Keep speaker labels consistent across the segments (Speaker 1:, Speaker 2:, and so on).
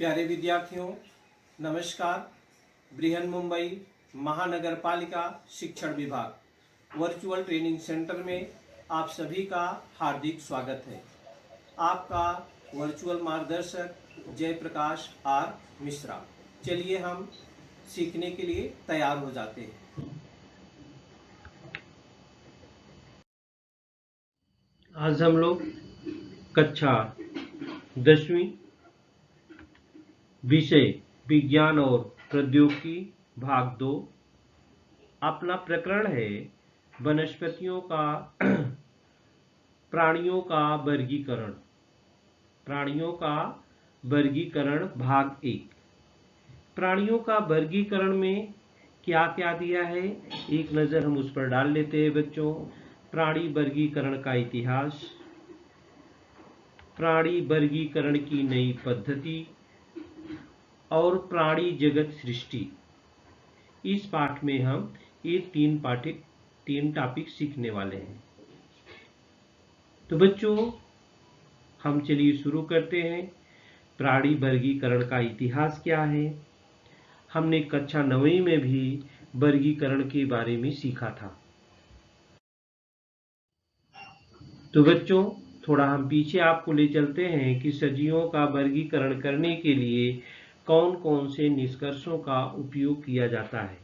Speaker 1: प्यारे विद्यार्थियों, नमस्कार। बृहन मुंबई महानगर पालिका शिक्षण विभाग वर्चुअल ट्रेनिंग सेंटर में आप सभी का हार्दिक स्वागत है। आपका वर्चुअल मार्गदर्शक जयप्रकाश आर मिश्रा। चलिए हम सीखने के लिए तैयार हो जाते हैं।
Speaker 2: आज हम लोग कक्षा 10वीं विषय विज्ञान और प्रौद्योगिकी भाग 2 अपना प्रकरण है वनस्पतियों का प्राणियों का वर्गीकरण भाग 1। प्राणियों का वर्गीकरण में क्या क्या दिया है, एक नज़र हम उस पर डाल लेते हैं बच्चों। प्राणी वर्गीकरण का इतिहास, प्राणी वर्गीकरण की नई पद्धति और प्राणी जगत सृष्टि। इस पाठ में हम ये तीन टॉपिक सीखने वाले हैं। तो बच्चों हम चलिए शुरू करते हैं। प्राणी वर्गीकरण का इतिहास क्या है? हमने कक्षा 9वीं में भी वर्गीकरण के बारे में सीखा था। तो बच्चों थोड़ा हम पीछे आपको ले चलते हैं कि सजीवों का वर्गीकरण करने के लिए कौन कौन से निष्कर्षों का उपयोग किया जाता है।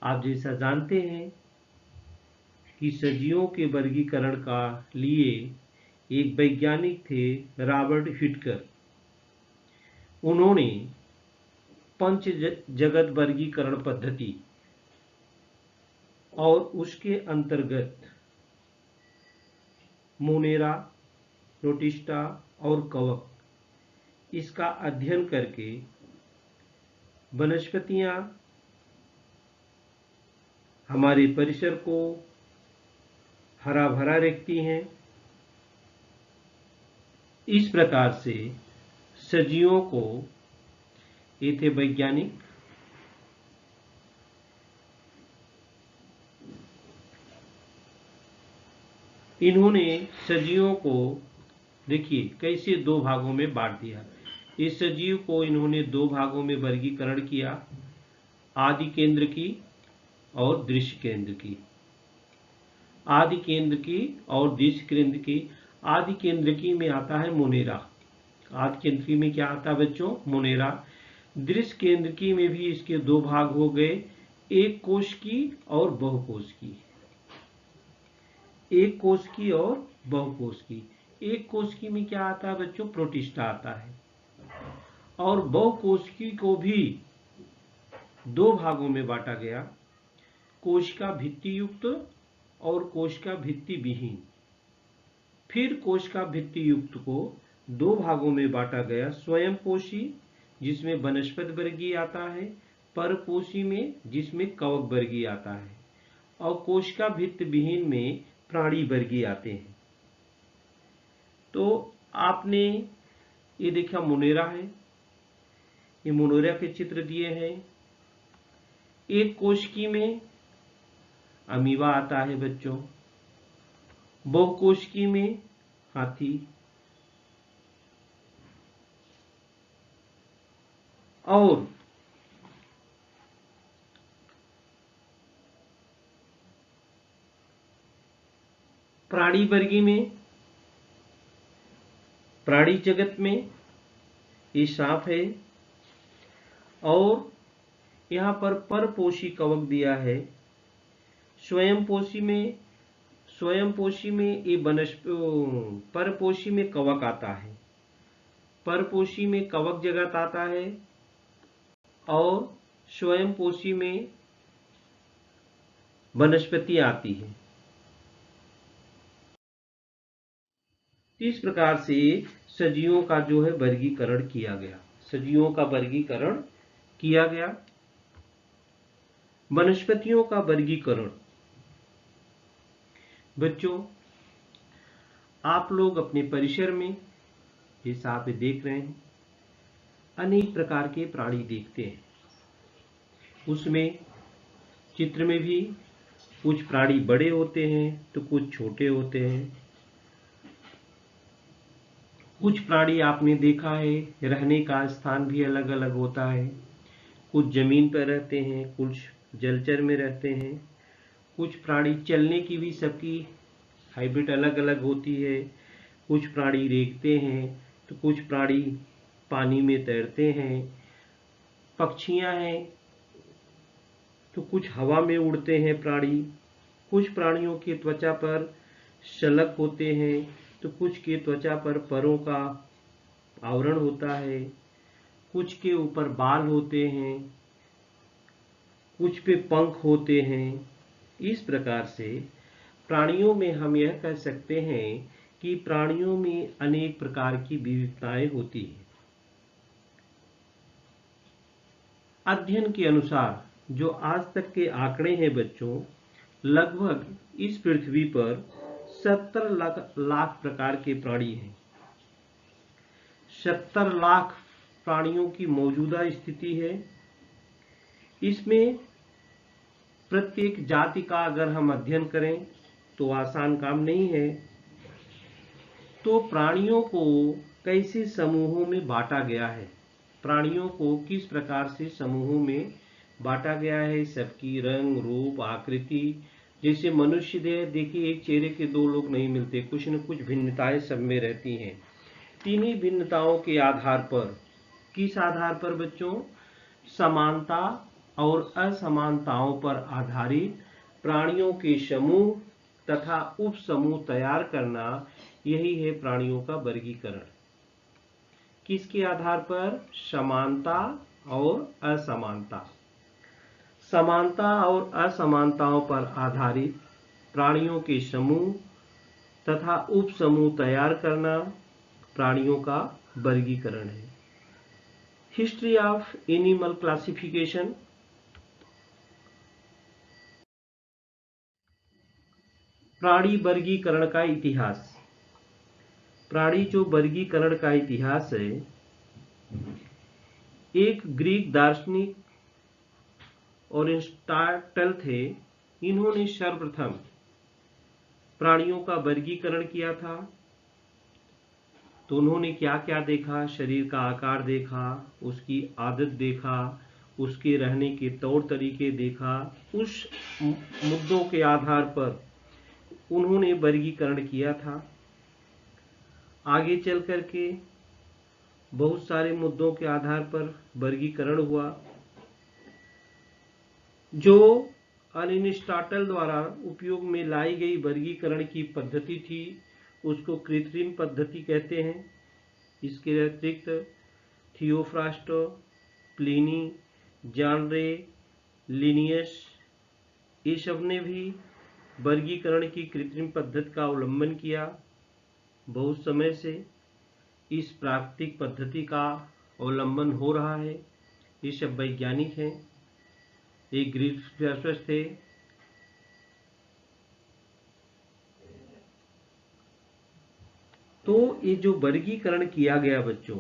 Speaker 2: आप जैसा जानते हैं कि सजीवों के वर्गीकरण का लिए एक वैज्ञानिक थे, रॉबर्ट व्हिटकर। उन्होंने पंच जगत वर्गीकरण पद्धति और उसके अंतर्गत मोनेरा, प्रोटिस्टा और कवक इसका अध्ययन करके वनस्पतियां हमारे परिसर को हरा भरा रखती हैं। इस प्रकार से सजीवों को ये थे वैज्ञानिक, इन्होंने सजीवों को देखिए कैसे दो भागों में बांट दिया। इस सजीव को इन्होंने दो भागों में वर्गीकरण किया, आदि केंद्र की और दृश्य केंद्र की। आदि केंद्र की और दृश्य केंद्र की। आदि केंद्र की में आता है मोनेरा। आदि केंद्र की में क्या आता है बच्चों? मोनेरा। दृश्य केंद्र की में भी इसके दो भाग हो गए, एक कोश की और बहुकोश की। एक कोश की और बहुकोश की। एक कोश की में क्या आता है बच्चों? प्रोटिस्टा आता है। और बहुकोशिकी को भी दो भागों में बांटा गया, कोशिका भित्ति युक्त और कोशिका भित्ति विहीन। फिर कोशिका भित्ति युक्त को दो भागों में बांटा गया, स्वयंपोषी जिसमें वनस्पति वर्गीय आता है, परपोषी में जिसमें कवक वर्गीय आता है, और कोशिका भित्ति विहीन में प्राणी वर्गीय आते हैं। तो आपने ये देखा मोनेरा है, ये मोनेरा के चित्र दिए हैं। एक कोशिकी में अमीबा आता है बच्चों, बहुकोशिकी में हाथी, और प्राणी वर्गी में, प्राणी जगत में ये सांप है। और यहाँ पर परपोषी कवक दिया है। स्वयंपोषी में ये परपोषी में कवक आता है, परपोषी में कवक जगत आता है, और स्वयंपोषी में वनस्पति आती है। इस प्रकार से सजीवों का जो है वर्गीकरण किया गया, सजीवों का वर्गीकरण किया गया। वनस्पतियों का वर्गीकरण बच्चों आप लोग अपने परिसर में जैसा आप देख रहे हैं अनेक प्रकार के प्राणी देखते हैं। उसमें चित्र में भी कुछ प्राणी बड़े होते हैं तो कुछ छोटे होते हैं। कुछ प्राणी आपने देखा है रहने का स्थान भी अलग अलग होता है। कुछ जमीन पर रहते हैं, कुछ जलचर में रहते हैं। कुछ प्राणी चलने की भी सबकी हाइब्रिड अलग अलग होती है। कुछ प्राणी रेंगते हैं तो कुछ प्राणी पानी में तैरते हैं। पक्षियां हैं तो कुछ हवा में उड़ते हैं प्राणी। कुछ प्राणियों की त्वचा पर शलक होते हैं तो कुछ की त्वचा पर परों का आवरण होता है। कुछ के ऊपर बाल होते हैं, कुछ पे पंख होते हैं। इस प्रकार से प्राणियों में हम यह कह सकते हैं कि प्राणियों में अनेक प्रकार की विविधताएं होती हैं। अध्ययन के अनुसार जो आज तक के आंकड़े हैं बच्चों, लगभग इस पृथ्वी पर 70 लाख प्रकार के प्राणी हैं। 70 लाख प्राणियों की मौजूदा स्थिति है। इसमें प्रत्येक जाति का अगर हम अध्ययन करें तो आसान काम नहीं है। तो प्राणियों को कैसे समूहों में बांटा गया है, प्राणियों को किस प्रकार से समूहों में बांटा गया है, सबकी रंग रूप आकृति। जैसे मनुष्य देह देखिए, एक चेहरे के दो लोग नहीं मिलते, कुछ न कुछ भिन्नताएं सब में रहती हैं। तीनों भिन्नताओं के आधार पर, किस आधार पर बच्चों? समानता और असमानताओं पर आधारित प्राणियों के समूह तथा उप समूह तैयार करना, यही है प्राणियों का वर्गीकरण। किसके आधार पर? समानता और असमानता। समानता और असमानताओं पर आधारित प्राणियों के समूह तथा उप समूह तैयार करना प्राणियों का वर्गीकरण है। History of animal classification. प्राणी वर्गीकरण का इतिहास। प्राणी जो वर्गीकरण का इतिहास है, एक ग्रीक दार्शनिक और एरिस्टॉटल थे। इन्होंने सर्वप्रथम प्राणियों का वर्गीकरण किया था। तो उन्होंने क्या क्या देखा? शरीर का आकार देखा, उसकी आदत देखा, उसके रहने के तौर तरीके देखा। उस मुद्दों के आधार पर उन्होंने वर्गीकरण किया था। आगे चल करके बहुत सारे मुद्दों के आधार पर वर्गीकरण हुआ। जो अरिस्टॉटल द्वारा उपयोग में लाई गई वर्गीकरण की पद्धति थी, उसको कृत्रिम पद्धति कहते हैं। इसके अतिरिक्त थियोफ्रास्ट, प्लिनी, जॉन रे, लिनियस, ये सब ने भी वर्गीकरण की कृत्रिम पद्धति का अवलंबन किया। बहुत समय से इस प्राकृतिक पद्धति का अवलंबन हो रहा है। ये सब वैज्ञानिक हैं, एक ग्रीक फिलोसोफर थे। तो ये जो वर्गीकरण किया गया बच्चों,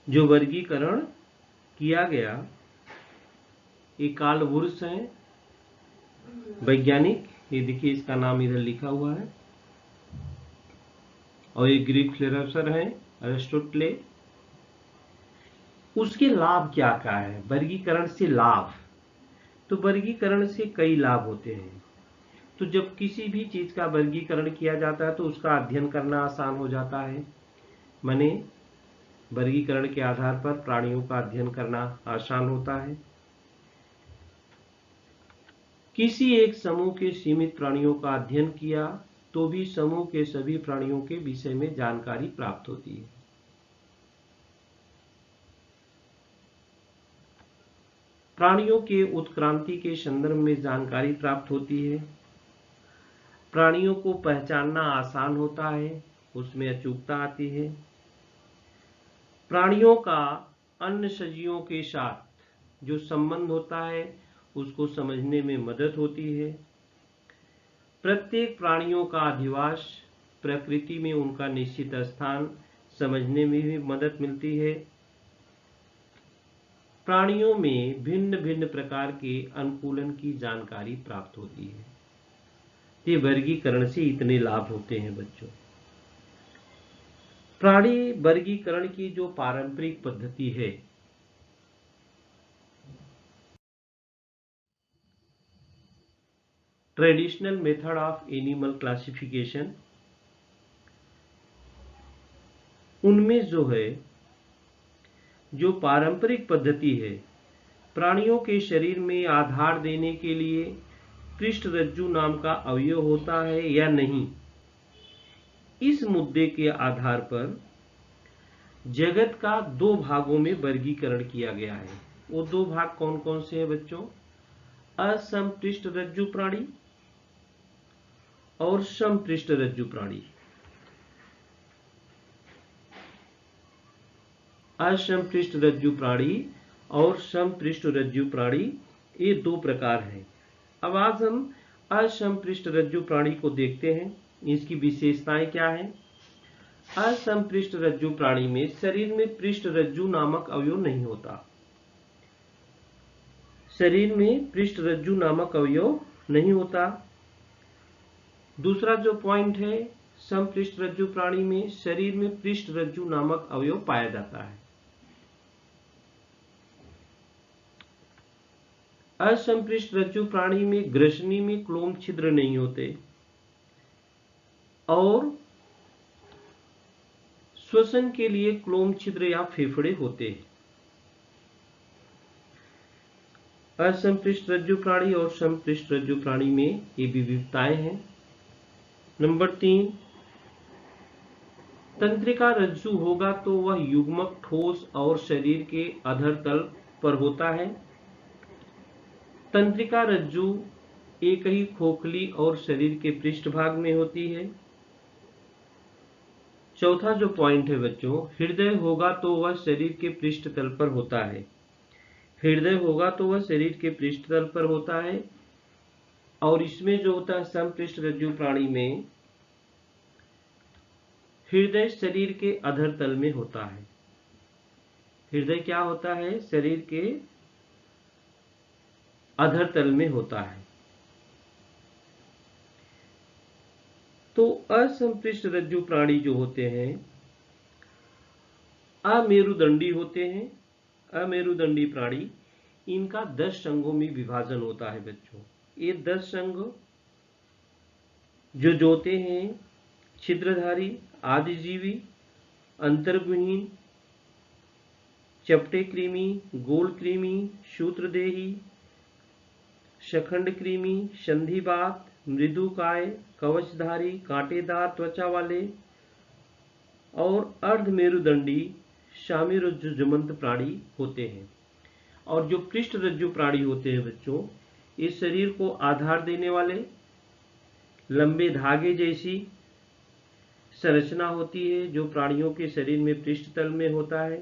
Speaker 2: जो वर्गीकरण किया गया, ये कार्ल वुर्स हैं वैज्ञानिक। ये देखिए, इसका नाम इधर लिखा हुआ है। और ये ग्रीक फिलोसोफर हैं अरिस्टोटले। उसके लाभ क्या क्या है? वर्गीकरण से लाभ, तो वर्गीकरण से कई लाभ होते हैं। तो जब किसी भी चीज का वर्गीकरण किया जाता है तो उसका अध्ययन करना आसान हो जाता है। माने वर्गीकरण के आधार पर प्राणियों का अध्ययन करना आसान होता है। किसी एक समूह के सीमित प्राणियों का अध्ययन किया तो भी समूह के सभी प्राणियों के विषय में जानकारी प्राप्त होती है। प्राणियों के उत्क्रांति के संदर्भ में जानकारी प्राप्त होती है। प्राणियों को पहचानना आसान होता है, उसमें अचूकता आती है। प्राणियों का अन्य सजीवों के साथ जो संबंध होता है उसको समझने में मदद होती है। प्रत्येक प्राणियों का अधिवास, प्रकृति में उनका निश्चित स्थान समझने में भी मदद मिलती है। प्राणियों में भिन्न भिन्न प्रकार के अनुकूलन की जानकारी प्राप्त होती है। ये वर्गीकरण से इतने लाभ होते हैं बच्चों। प्राणी वर्गीकरण की जो पारंपरिक पद्धति है, traditional method of animal classification, उनमें जो है, जो पारंपरिक पद्धति है, प्राणियों के शरीर में आधार देने के लिए पृष्ठरज्जु नाम का अवयव होता है या नहीं, इस मुद्दे के आधार पर जगत का दो भागों में वर्गीकरण किया गया है। वो दो भाग कौन कौन से हैं बच्चों? असमपृष्ठरज्जु प्राणी और समपृष्ठरज्जु प्राणी। असमपृष्ठरज्जु प्राणी और समपृष्ठरज्जु प्राणी, ये दो प्रकार हैं। अब आज हम असमपृष्ठरज्जु प्राणी को देखते हैं, इसकी विशेषताएं क्या हैं। असमपृष्ठरज्जु प्राणी में शरीर में पृष्ठरज्जु नामक अवयव नहीं होता। शरीर में पृष्ठरज्जु नामक अवयव नहीं होता। दूसरा जो पॉइंट है, समपृष्ठरज्जु प्राणी में शरीर में पृष्ठरज्जु नामक अवयव पाया जाता है। असमपृष्ठरज्जु प्राणी में ग्रसनी में क्लोम छिद्र नहीं होते और श्वसन के लिए क्लोम छिद्र या फेफड़े होते हैं। असमपृष्ठरज्जु प्राणी और समपृष्ठरज्जु प्राणी में ये विविधताएं हैं। नंबर 3, तंत्रिका रज्जु होगा तो वह युग्मक ठोस और शरीर के अधर तल पर होता है। तंत्रिका रज्जु एक ही खोखली और शरीर के पृष्ठभाग में होती है। चौथा जो पॉइंट है बच्चों, हृदय होगा तो वह शरीर के पृष्ठतल पर होता है। हृदय होगा तो वह शरीर के पृष्ठतल पर होता है। और इसमें जो होता है समपृष्ठरज्जु प्राणी में हृदय शरीर के अधर तल में होता है। हृदय क्या होता है? शरीर के अधर तल में होता है। तो असमपृष्ठरज्जु प्राणी जो होते हैं अमेरुदंडी होते हैं। अमेरुदंडी प्राणी, इनका 10 संघों में विभाजन होता है बच्चों। ये 10 संघ जो होते हैं छिद्रधारी, आदिजीवी, अंतर्गुहीन, चपटे कृमि, गोल कृमि, सूत्रदेही, शखंड कृमि, संधिपात, मृदुकाय, कवचधारी, कांटेदार त्वचा वाले और अर्धमेरुदंडी सामीरुज्जुमंत प्राणी होते हैं। और जो पृष्ठरज्जु प्राणी होते हैं बच्चों, इस शरीर को आधार देने वाले लंबे धागे जैसी संरचना होती है जो प्राणियों के शरीर में पृष्ठतल में होता है।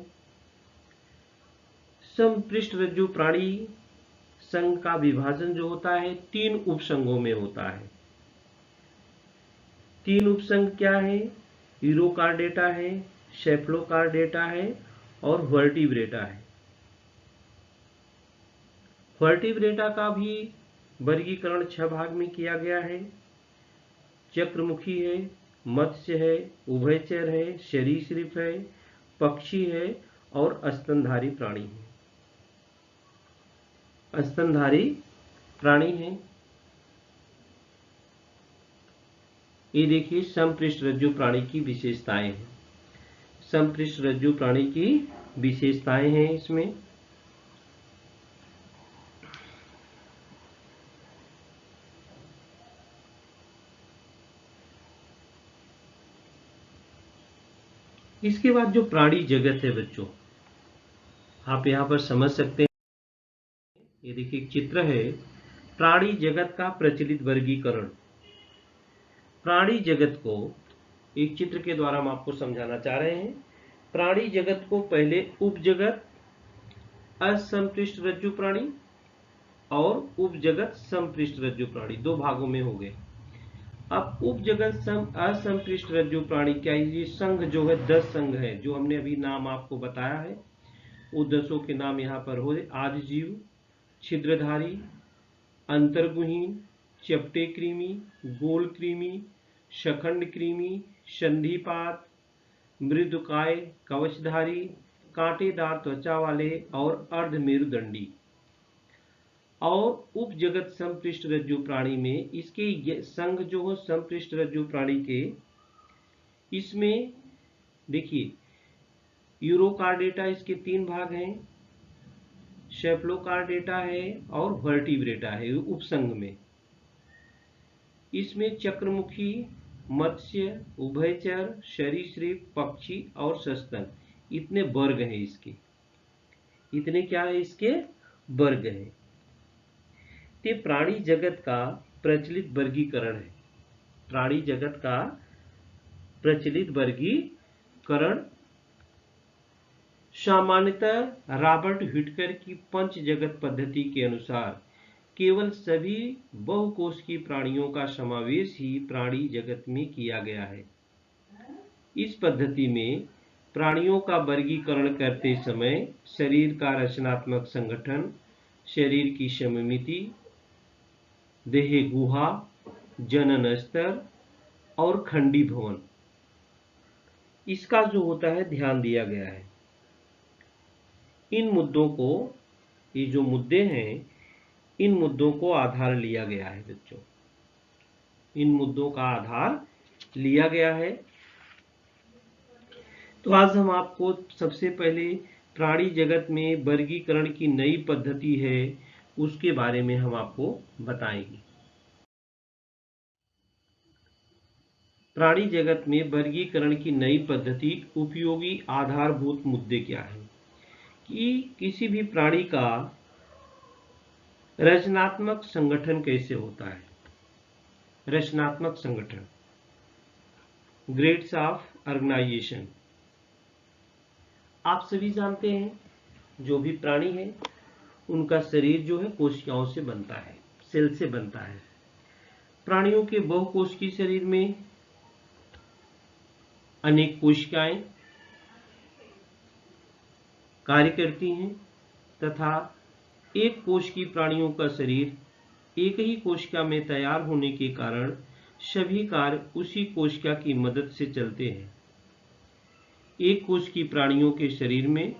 Speaker 2: समपृष्ठरज्जु प्राणी संघ का विभाजन जो होता है 3 उपसंघों में होता है। 3 उपसंघ क्या है? यूरोकार्डेटा है, सेफलोकार्डेटा है और वर्टिब्रेटा है। वर्टिब्रेटा का भी वर्गीकरण 6 भाग में किया गया है। चक्रमुखी है, मत्स्य है, उभयचर है, सरीसृप है, पक्षी है और स्तनधारी प्राणी है। स्तनधारी प्राणी है। ये देखिए समपृष्ठरज्जु प्राणी की विशेषताएं हैं। समपृष्ठरज्जु प्राणी की विशेषताएं हैं इसमें। इसके बाद जो प्राणी जगत है बच्चों, आप यहां पर समझ सकते हैं। ये देखिए एक चित्र है, प्राणी जगत का प्रचलित वर्गीकरण। प्राणी जगत को एक चित्र के द्वारा हम आपको समझाना चाह रहे हैं। प्राणी जगत को पहले उपजगत असमपृष्ठरज्जु प्राणी और उपजगत समपृष्ठरज्जु प्राणी 2 भागों में हो गए। अब उपजगत असमपृष्ठरज्जु प्राणी क्या, ये संघ जो है 10 संघ है जो हमने अभी नाम आपको बताया है, वो 10 के नाम यहाँ पर हो। आदिजीव, छिद्रधारी, अंतर्गुहीन, चपटे कृमि, गोल कृमि, शखंड कृमि, संधिपात, मृदुकाय, कवचधारी, कांटेदार त्वचा वाले और अर्धमेरुदंडी। और उपजगत संपृष्ठ रज्जु प्राणी में इसके संघ जो है संपृष्ठ रज्जु प्राणी के, इसमें देखिए यूरोकार्डेटा इसके 3 भाग हैं, शेफ्लोकार्डेटा है और वर्टिब्रेटा है उपसंघ में। इसमें चक्रमुखी, मत्स्य, उभयचर, सरीसृप, पक्षी और सस्तन इतने वर्ग हैं इसके। इतने क्या है इसके वर्ग हैं। ते प्राणी जगत का प्रचलित वर्गीकरण है। प्राणी जगत का प्रचलित वर्गीकरण सामान्यतः रॉबर्ट व्हिटकर की पंच जगत पद्धति के अनुसार केवल सभी बहुकोशिकीय प्राणियों का समावेश ही प्राणी जगत में किया गया है। इस पद्धति में प्राणियों का वर्गीकरण करते समय शरीर का रचनात्मक संगठन, शरीर की सममिति, देह गुहा, जनन स्तर और खंडी भवन, इसका जो होता है ध्यान दिया गया है। इन मुद्दों को, ये जो मुद्दे हैं, इन मुद्दों को आधार लिया गया है बच्चों। इन मुद्दों का आधार लिया गया है। तो आज हम आपको सबसे पहले प्राणी जगत में वर्गीकरण की नई पद्धति है उसके बारे में हम आपको बताएंगे। प्राणी जगत में वर्गीकरण की नई पद्धति उपयोगी आधारभूत मुद्दे क्या हैं कि किसी भी प्राणी का रचनात्मक संगठन कैसे होता है। रचनात्मक संगठन, ग्रेड्स ऑफ ऑर्गेनाइजेशन। आप सभी जानते हैं जो भी प्राणी है उनका शरीर जो है कोशिकाओं से बनता है, सेल से बनता है। प्राणियों के बहुकोशिकीय शरीर में अनेक कोशिकाएं कार्य करती हैं तथा एक कोशिकीय प्राणियों का शरीर एक ही कोशिका में तैयार होने के कारण सभी कार्य उसी कोशिका की मदद से चलते हैं। एक कोशिकीय प्राणियों के शरीर में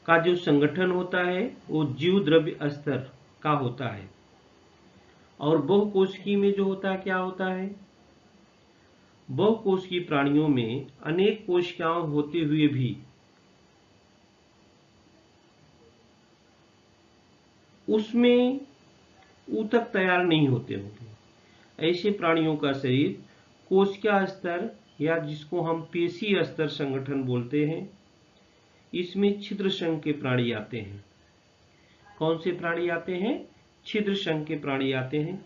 Speaker 2: का जो संगठन होता है वो जीव द्रव्य स्तर का होता है और बहुकोशिकीय में जो होता है क्या होता है, बहुकोशिकीय प्राणियों में अनेक कोशिकाएं होते हुए भी उसमें ऊतक तैयार नहीं होते। ऐसे प्राणियों का शरीर कोशिका स्तर या जिसको हम पेशी स्तर संगठन बोलते हैं, इसमें छिद्र संघ के प्राणी आते हैं। कौन से प्राणी आते हैं? छिद्र संघ के प्राणी आते हैं।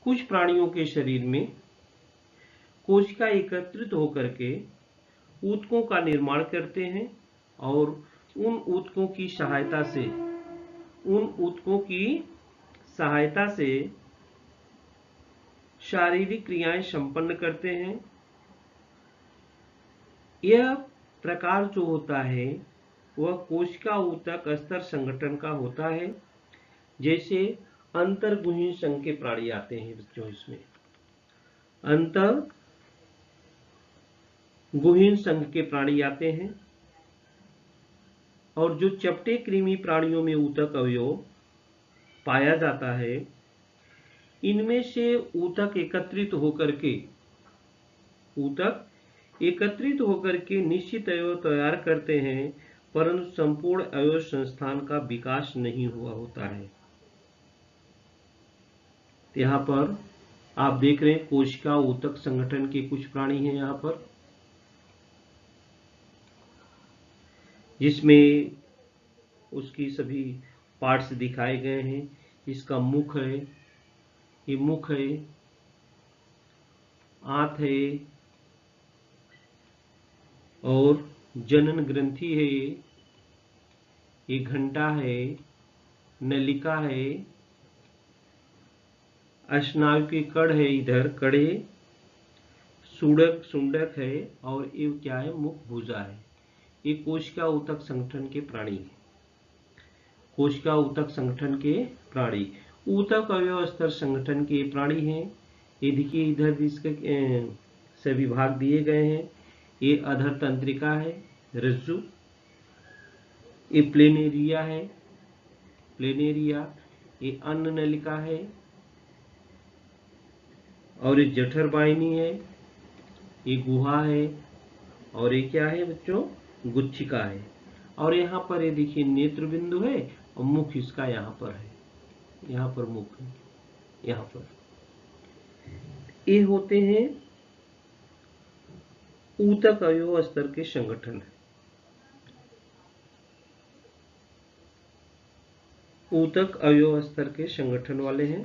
Speaker 2: कुछ प्राणियों के शरीर में कोशिका एकत्रित होकर के ऊतकों का निर्माण करते हैं और उन ऊतकों की सहायता से शारीरिक क्रियाएं संपन्न करते हैं। यह प्रकार जो होता है वह कोशिका ऊतक स्तर संगठन का होता है। जैसे अंतर्गुहीन संघ के प्राणी आते हैं बच्चों, इसमें अंतर्गुहीन संघ के प्राणी आते हैं। और जो चपटे कृमि प्राणियों में ऊतक अवयव पाया जाता है, इनमें से ऊतक एकत्रित होकर के निश्चित अवयव तैयार करते हैं, परंतु संपूर्ण अवयव संस्थान का विकास नहीं हुआ होता है। यहाँ पर आप देख रहे हैं कोशिका ऊतक संगठन के कुछ प्राणी हैं यहाँ पर, जिसमें उसकी सभी पार्ट्स दिखाए गए हैं। इसका मुख है, ये मुख है, आंत है और जनन ग्रंथि है, ये घंटा है, नलिका है, स्नायु के कड़ है, इधर कड़े, सुंडक है और ये क्या है, मुख भुजा है। ये कोशिका ऊतक संगठन के प्राणी है। कोशिका ऊतक संगठन के प्राणी ऊतक अवयव स्तर संगठन के प्राणी हैं। ये देखिए इधर भी इसके सभी भाग दिए गए हैं। ये अधर तंत्रिका है, रज्जु। ये प्लेनेरिया है, प्लेनेरिया। ये अन्न नलिका है, और ये जठर वाहिनी है। ये गुहा है, और ये क्या है बच्चों, गुच्छिका है। और यहाँ पर ये देखिए नेत्र बिंदु है, और मुख इसका यहाँ पर है, यहाँ पर मुख है, यहाँ पर। ये होते हैं ऊतक अवयव स्तर के संगठन। ऊतक अवयव स्तर के संगठन वाले हैं।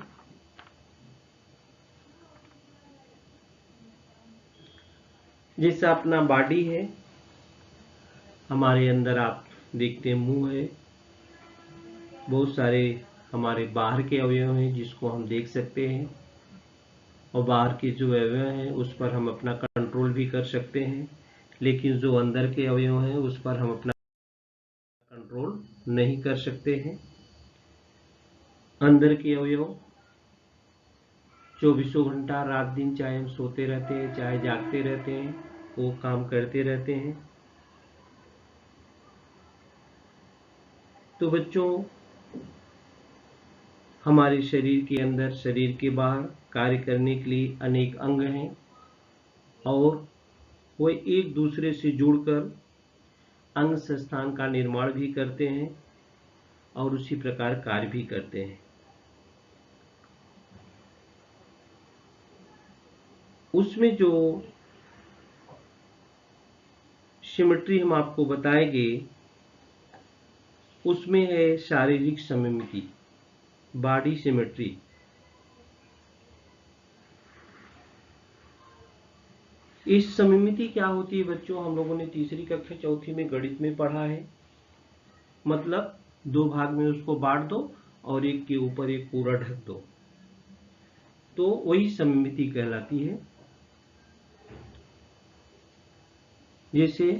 Speaker 2: जैसे अपना बॉडी है, हमारे अंदर आप देखते हैं मुंह है, बहुत सारे हमारे बाहर के अवयव हैं जिसको हम देख सकते हैं, और बाहर के जो अवयव हैं उस पर हम अपना कंट्रोल भी कर सकते हैं, लेकिन जो अंदर के अवयव हैं उस पर हम अपना कंट्रोल नहीं कर सकते हैं। अंदर के अवयव 24 घंटा रात दिन, चाहे हम सोते रहते हैं चाहे जागते रहते हैं, वो काम करते रहते हैं। तो बच्चों, हमारे शरीर के अंदर, शरीर के बाहर कार्य करने के लिए अनेक अंग हैं, और वो एक दूसरे से जुड़कर अंग संस्थान का निर्माण भी करते हैं, और उसी प्रकार कार्य भी करते हैं। उसमें जो सिमेट्री हम आपको बताएंगे, उसमें है शारीरिक सममिति, बॉडी सिमेट्री। इस सममिति क्या होती है बच्चों, हम लोगों ने तीसरी कक्षा चौथी में गणित में पढ़ा है। मतलब 2 भाग में उसको बांट दो और एक के ऊपर एक पूरा ढक दो, तो वही सममिति कहलाती है। जैसे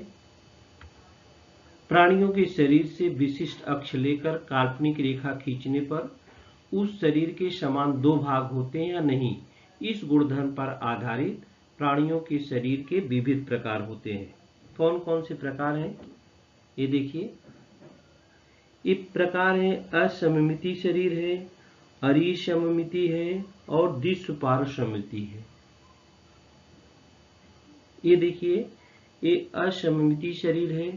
Speaker 2: प्राणियों के शरीर से विशिष्ट अक्ष लेकर काल्पनिक रेखा खींचने पर उस शरीर के समान 2 भाग होते हैं या नहीं, इस गुणधर्म पर आधारित प्राणियों के शरीर के विविध प्रकार होते हैं। कौन कौन से प्रकार हैं, ये देखिए। एक प्रकार है असममिति शरीर है, अरिसममिति है, और द्विस्वपार्श्वमिति है। ये देखिए, ये असममिति शरीर है,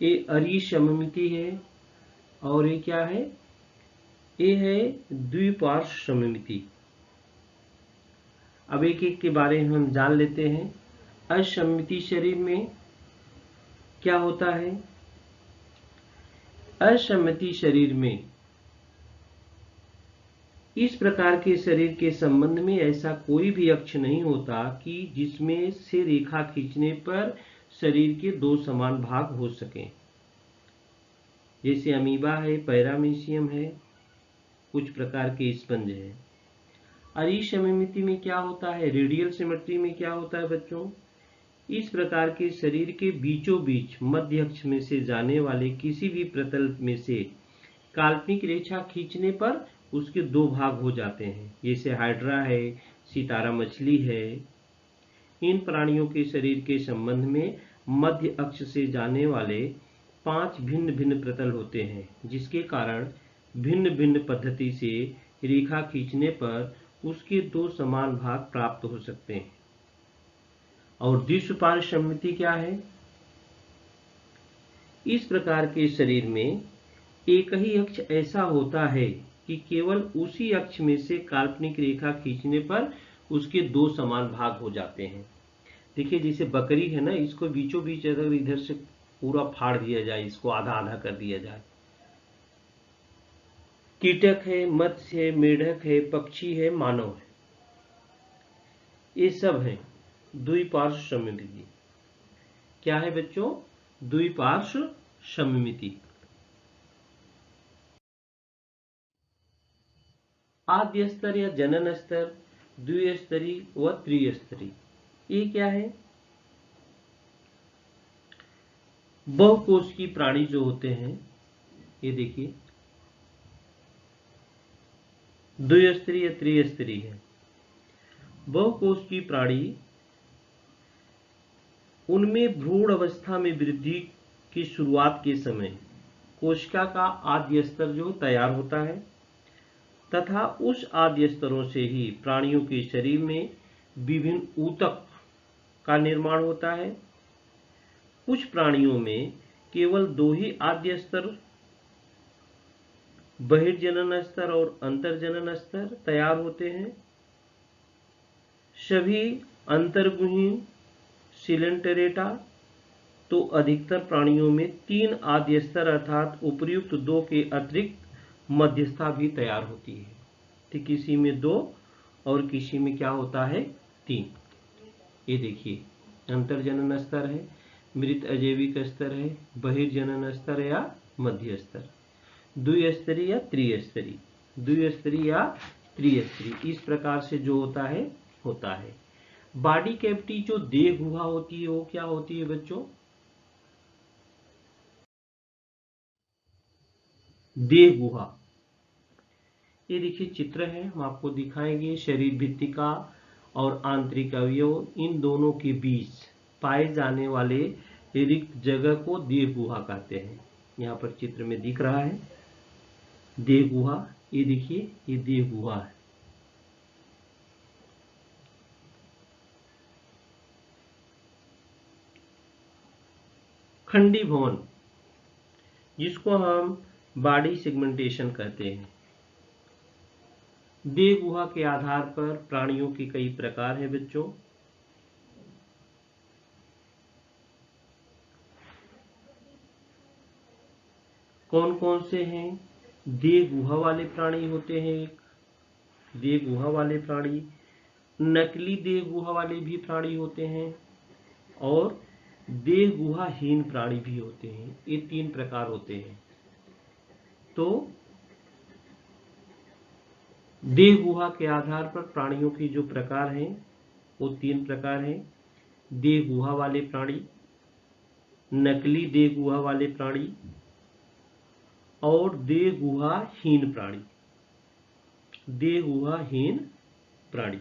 Speaker 2: ये अरिसममिति है, और ये क्या है, ये है द्विपार्श्वमिति। अब एक एक के बारे में हम जान लेते हैं। असममिति शरीर में क्या होता है, असममिति शरीर में इस प्रकार के शरीर के संबंध में ऐसा कोई भी अक्ष नहीं होता कि जिसमें से रेखा खींचने पर शरीर के 2 समान भाग हो सकें। जैसे अमीबा है, पैरामीशियम है, कुछ प्रकार के स्पंज है। अरिसममिति में क्या होता है, रेडियल सिमेट्री में क्या होता है बच्चों, इस प्रकार के शरीर के बीचों बीच मध्य अक्ष में से जाने वाले किसी भी प्रतल में से काल्पनिक रेखा खींचने पर उसके 2 भाग हो जाते हैं। जैसे हाइड्रा है, सितारा मछली है। इन प्राणियों के शरीर के संबंध में मध्य अक्ष से जाने वाले 5 भिन्न भिन्न प्रतल होते हैं, जिसके कारण भिन्न भिन्न पद्धति से रेखा खींचने पर उसके 2 समान भाग प्राप्त हो सकते हैं। और द्विस्वपार्श्वमिति क्या है, इस प्रकार के शरीर में एक ही अक्ष ऐसा होता है कि केवल उसी अक्ष में से काल्पनिक रेखा खींचने पर उसके 2 समान भाग हो जाते हैं। देखिए, जैसे बकरी है ना, इसको बीचों बीच अगर इधर से पूरा फाड़ दिया जाए, इसको आधा आधा कर दिया जाए। कीटक है, मत्स्य है, मेढक है, पक्षी है, मानव है, ये सब है द्विपार्श्वमिति। क्या है बच्चों, द्विपार्श्वमिति। आद्य स्तर या जनन स्तर, द्विस्तरीय व त्रिस्तरीय, ये क्या है, बहुकोशिकीय प्राणी जो होते हैं, ये देखिए द्विस्तरीय त्रिस्तरीय है। बहुकोशिकीय प्राणी उनमें भ्रूण अवस्था में वृद्धि की शुरुआत के समय कोशिका का आद्य स्तर जो तैयार होता है तथा उस आद्य स्तरों से ही प्राणियों के शरीर में विभिन्न ऊतक का निर्माण होता है। कुछ प्राणियों में केवल 2 ही आद्य स्तर, बहिर्जनन स्तर और अंतर्जनन स्तर तैयार होते हैं। सभी अंतर्गुहीन सिलेंटरेटा तो अधिकतर प्राणियों में 3 आद्य स्तर अर्थात उपर्युक्त 2 के अतिरिक्त मध्यस्था भी तैयार होती है। तो किसी में 2 और किसी में क्या होता है 3। ये देखिए, अंतर्जनन स्तर है, मृत अजैविक स्तर है, बहिर्जनन स्तर या मध्य स्तर, द्विस्तरीय या त्रिस्तरीय, द्विस्तरीय या त्रिस्तरीय, इस प्रकार से जो होता है। बॉडी कैविटी जो देह गुहा होती है वो क्या होती है बच्चों? देह गुहा। ये देखिए चित्र है, हम आपको दिखाएंगे। शरीर भित्तिका और आंतरिक अवयव, इन दोनों के बीच पाए जाने वाले रिक्त जगह को देह गुहा कहते हैं। यहाँ पर चित्र में दिख रहा है देह गुहा। ये देखिए, ये देह गुहा है। खंडी भवन, जिसको हम बॉडी सेगमेंटेशन कहते हैं। देह गुहा के आधार पर प्राणियों के कई प्रकार हैं बच्चों। कौन कौन से हैं? देह गुहा वाले प्राणी होते हैं, एक देह गुहा वाले प्राणी, नकली देह गुहा वाले भी प्राणी होते हैं और देह गुहाहीन प्राणी भी होते हैं। ये 3 प्रकार होते हैं। तो देह गुहा के आधार पर प्राणियों की जो प्रकार हैं वो 3 प्रकार हैं। देह गुहा वाले प्राणी, नकली देह गुहा वाले प्राणी और देह गुहाहीन प्राणी। देह गुहाहीन प्राणी।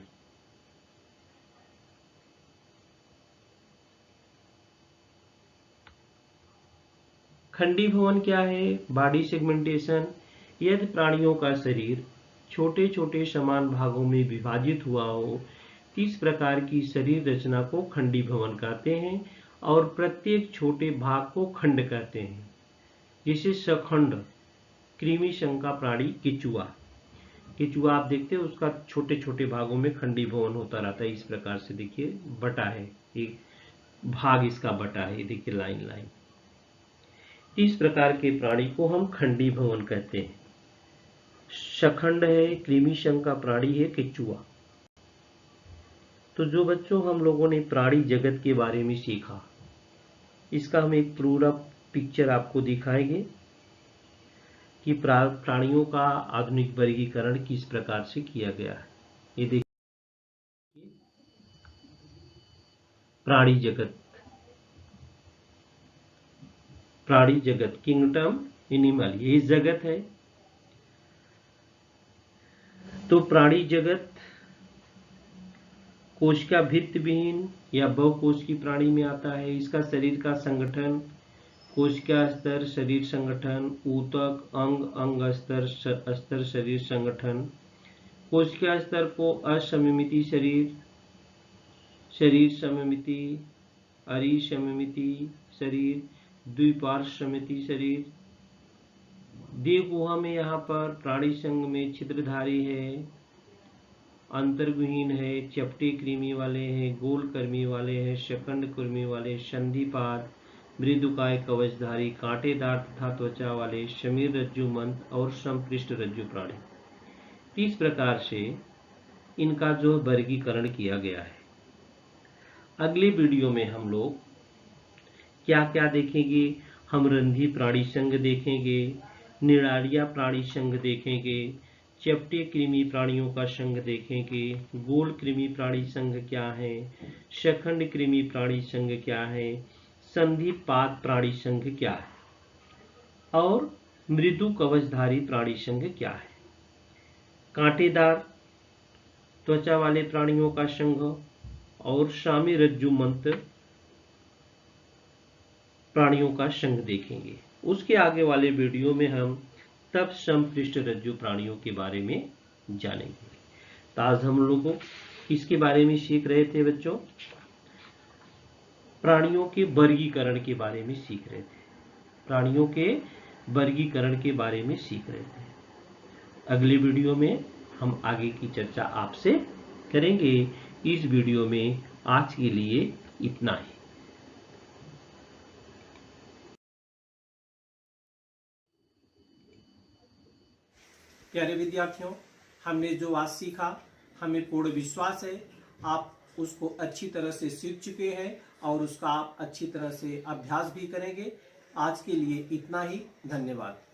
Speaker 2: खंडी भवन क्या है? बॉडी सेगमेंटेशन, यदि प्राणियों का शरीर छोटे छोटे समान भागों में विभाजित हुआ हो, इस प्रकार की शरीर रचना को खंडी भवन कहते हैं और प्रत्येक छोटे भाग को खंड कहते हैं। जैसे सखंड कृमि शंका प्राणी केचुआ, केचुआ आप देखते हैं उसका छोटे छोटे भागों में खंडी भवन होता रहता है। इस प्रकार से देखिए बटा है, एक भाग इसका बटा है, देखिए लाइन लाइन। इस प्रकार के प्राणी को हम खंडी भवन कहते हैं। सखंड है, कृमि शंका प्राणी है केचुआ। तो जो बच्चों हम लोगों ने प्राणी जगत के बारे में सीखा, इसका हम एक पूरा पिक्चर आपको दिखाएंगे कि प्राणियों का आधुनिक वर्गीकरण किस प्रकार से किया गया है। ये देखिए प्राणी जगत, प्राणी जगत किंगडम एनिमल, ये जगत है। तो प्राणी जगत कोशिका भित्ति विहीन या बहुकोशिकीय प्राणी में आता है। इसका शरीर का संगठन, कोशिका स्तर शरीर संगठन, ऊतक अंग अंग स्तर शरीर संगठन। कोशिका स्तर को असममिति शरीर, शरीर सममिति, अरिसममिति शरीर, द्विपार्श्व सममिति शरीर। देह गुहा में यहाँ पर प्राणी संघ में छिद्रधारी है, अंतर्गुहीन है, चपटे कृमि वाले हैं, गोल कृमि वाले हैं, शकंड कृमि वाले, संधिपाद, मृदुकाय कवचधारी, कांटेदार तथा त्वचा वाले, समीर रज्जुमंत और संपृष्ठ रज्जु प्राणी। इस प्रकार से इनका जो वर्गीकरण किया गया है। अगले वीडियो में हम लोग क्या क्या देखेंगे? हम रंधी प्राणी संघ देखेंगे, निड़ारिया प्राणी संघ देखेंगे, चपटे कृमि प्राणियों का संघ देखेंगे, गोल कृमि प्राणी संघ क्या है, शकंड कृमि प्राणी संघ क्या है, संधिपाद प्राणी संघ क्या है और मृदु कवचधारी प्राणी संघ क्या है। कांटेदार त्वचा वाले प्राणियों का संघ और सामी रज्जुमंत प्राणियों का संघ देखेंगे। उसके आगे वाले वीडियो में हम तब संपृष्ठ रज्जु प्राणियों के बारे में जानेंगे। तो आज हम लोग किसके बारे में सीख रहे थे बच्चों? प्राणियों के वर्गीकरण के बारे में सीख रहे थे। प्राणियों के वर्गीकरण के बारे में सीख रहे थे। अगले वीडियो में हम आगे की चर्चा आपसे करेंगे। इस वीडियो में आज के लिए इतना ही।
Speaker 1: प्यारे विद्यार्थियों, हमने जो आज सीखा, हमें पूर्ण विश्वास है आप उसको अच्छी तरह से सीख चुके हैं और उसका आप अच्छी तरह से अभ्यास भी करेंगे। आज के लिए इतना ही। धन्यवाद।